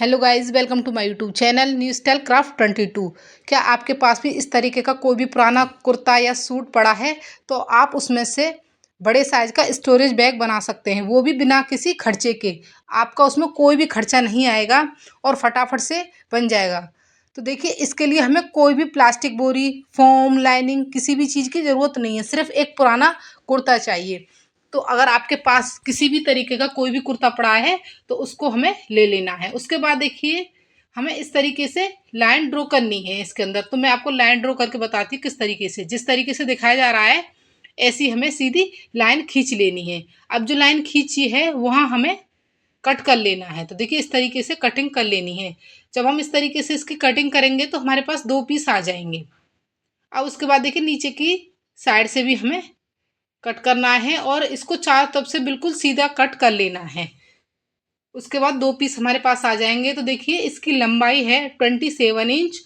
Hello guys, welcome to my YouTube channel new style craft 22। क्या आपके पास भी इस तरीके का कोई भी पुराना कुर्ता या सूट पड़ा है तो आप उसमें से बड़े साइज का स्टोरेज बैग बना सकते हैं, वो भी बिना किसी खर्चे के। आपका उसमें कोई भी खर्चा नहीं आएगा और फटाफट से बन जाएगा। तो देखिए, इसके लिए हमें कोई भी प्लास्टिक बोरी, फोम, लाइनिंग, किसी भी चीज़ की ज़रूरत नहीं है। सिर्फ एक पुराना कुर्ता चाहिए। तो अगर आपके पास किसी भी तरीके का कोई भी कुर्ता पड़ा है तो उसको हमें ले लेना है। उसके बाद देखिए, हमें इस तरीके से लाइन ड्रॉ करनी है इसके अंदर। तो मैं आपको लाइन ड्रॉ करके बताती हूँ किस तरीके से। जिस तरीके से दिखाया जा रहा है ऐसी हमें सीधी लाइन खींच लेनी है। अब जो लाइन खींची है वहाँ हमें कट कर लेना है। तो देखिए, इस तरीके से कटिंग कर लेनी है। जब हम इस तरीके से इसकी कटिंग करेंगे तो हमारे पास 2 पीस आ जाएंगे। अब उसके बाद देखिए, नीचे की साइड से भी हमें कट करना है और इसको चारों तरफ से बिल्कुल सीधा कट कर लेना है। उसके बाद 2 पीस हमारे पास आ जाएंगे। तो देखिए, इसकी लंबाई है 27 इंच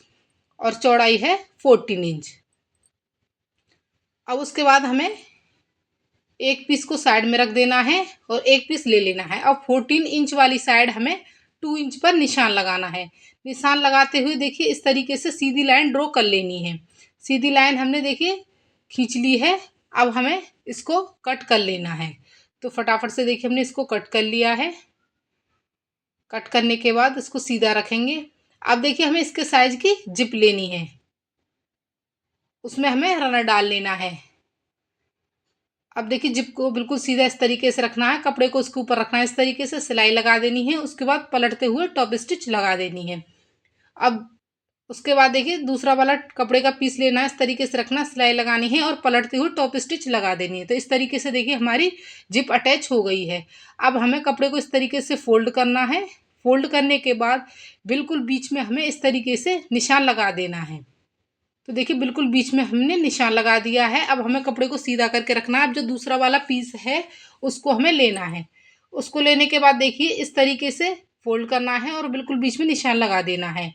और चौड़ाई है 14 इंच। अब उसके बाद हमें एक पीस को साइड में रख देना है और एक पीस ले लेना है। अब 14 इंच वाली साइड हमें 2 इंच पर निशान लगाना है। निशान लगाते हुए देखिए, इस तरीके से सीधी लाइन ड्रॉ कर लेनी है। सीधी लाइन हमने देखिए खींच ली है। अब हमें इसको कट कर लेना है। तो फटाफट से देखिए, हमने इसको कट कर लिया है। कट करने के बाद इसको सीधा रखेंगे। अब देखिए, हमें इसके साइज की जिप लेनी है। उसमें हमें रनर डाल लेना है। अब देखिए, जिप को बिल्कुल सीधा इस तरीके से रखना है, कपड़े को उसके ऊपर रखना है, इस तरीके से सिलाई लगा देनी है। उसके बाद पलटते हुए टॉप स्टिच लगा देनी है। अब उसके बाद देखिए, दूसरा वाला कपड़े का पीस लेना है, इस तरीके से रखना, सिलाई लगानी है और पलटते हुए टॉप स्टिच लगा देनी है। तो इस तरीके से देखिए, हमारी जिप अटैच हो गई है। अब हमें कपड़े को इस तरीके से फोल्ड करना है। फोल्ड करने के बाद बिल्कुल बीच में हमें इस तरीके से निशान लगा देना है। तो देखिए, बिल्कुल बीच में हमने निशान लगा दिया है। अब हमें कपड़े को सीधा करके रखना है। अब जो दूसरा वाला पीस है उसको हमें लेना है। उसको लेने के बाद देखिए, इस तरीके से फोल्ड करना है और बिल्कुल बीच में निशान लगा देना है।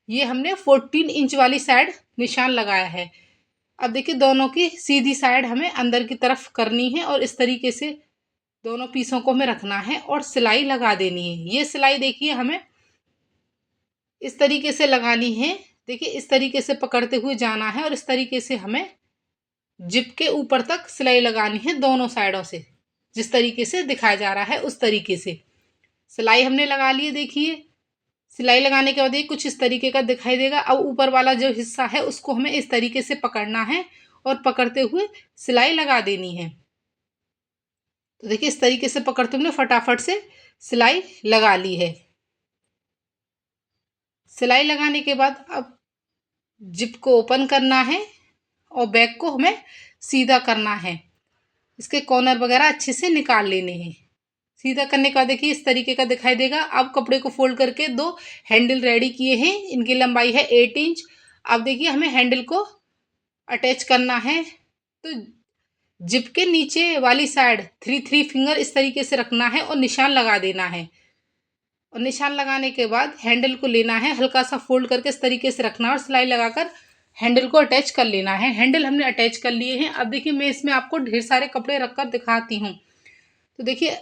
ये हमने 14 इंच वाली साइड निशान लगाया है। अब देखिए, दोनों की सीधी साइड हमें अंदर की तरफ करनी है और इस तरीके से दोनों पीसों को हमें रखना है और सिलाई लगा देनी है। ये सिलाई देखिए, हमें इस तरीके से लगानी है। देखिए, इस तरीके से पकड़ते हुए जाना है और इस तरीके से हमें जिप के ऊपर तक सिलाई लगानी है दोनों साइडों से। जिस तरीके से दिखाया जा रहा है उस तरीके से सिलाई हमने लगा ली है। देखिए, सिलाई लगाने के बाद ये कुछ इस तरीके का दिखाई देगा। अब ऊपर वाला जो हिस्सा है उसको हमें इस तरीके से पकड़ना है और पकड़ते हुए सिलाई लगा देनी है। तो देखिए, इस तरीके से पकड़ते हुए फटाफट से सिलाई लगा ली है। सिलाई लगाने के बाद अब जिप को ओपन करना है और बैक को हमें सीधा करना है। इसके कॉर्नर वगैरह अच्छे से निकाल लेने हैं। सीधा करने का देखिए, इस तरीके का दिखाई देगा। अब कपड़े को फोल्ड करके 2 हैंडल रेडी किए हैं। इनकी लंबाई है 8 इंच। अब देखिए, हमें हैंडल को अटैच करना है। तो जिप के नीचे वाली साइड 3 फिंगर इस तरीके से रखना है और निशान लगा देना है। और निशान लगाने के बाद हैंडल को लेना है, हल्का सा फोल्ड करके इस तरीके से रखना है और सिलाई लगाकर हैंडल को अटैच कर लेना है। हैंडल हमने अटैच कर लिए हैं। अब देखिए, मैं इसमें आपको ढेर सारे कपड़े रखकर दिखाती हूँ। तो देखिए,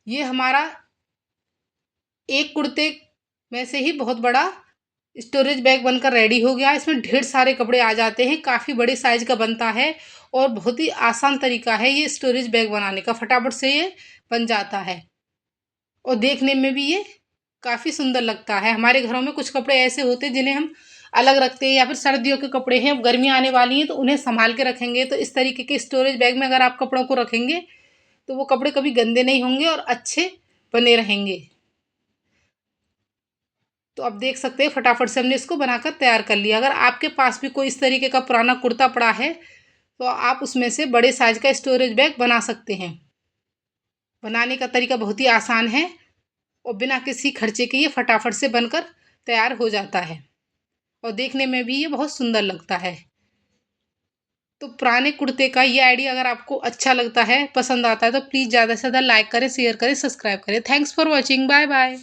ये हमारा एक कुर्ते में से ही बहुत बड़ा स्टोरेज बैग बनकर रेडी हो गया। इसमें ढेर सारे कपड़े आ जाते हैं, काफ़ी बड़े साइज का बनता है और बहुत ही आसान तरीका है ये स्टोरेज बैग बनाने का। फटाफट से ये बन जाता है और देखने में भी ये काफ़ी सुंदर लगता है। हमारे घरों में कुछ कपड़े ऐसे होते हैं जिन्हें हम अलग रखते हैं, या फिर सर्दियों के कपड़े हैं, गर्मियाँ आने वाली हैं तो उन्हें संभाल के रखेंगे। तो इस तरीके के स्टोरेज बैग में अगर आप कपड़ों को रखेंगे तो वो कपड़े कभी गंदे नहीं होंगे और अच्छे बने रहेंगे। तो आप देख सकते हैं, फटाफट से हमने इसको बनाकर तैयार कर लिया। अगर आपके पास भी कोई इस तरीके का पुराना कुर्ता पड़ा है तो आप उसमें से बड़े साइज का स्टोरेज बैग बना सकते हैं। बनाने का तरीका बहुत ही आसान है और बिना किसी खर्चे के ये फटाफट से बनकर तैयार हो जाता है और देखने में भी ये बहुत सुंदर लगता है। तो पुराने कुर्ते का ये आइडिया अगर आपको अच्छा लगता है, पसंद आता है, तो प्लीज़ ज़्यादा से ज़्यादा लाइक करें, शेयर करें, सब्सक्राइब करें। Thanks for watching. Bye bye.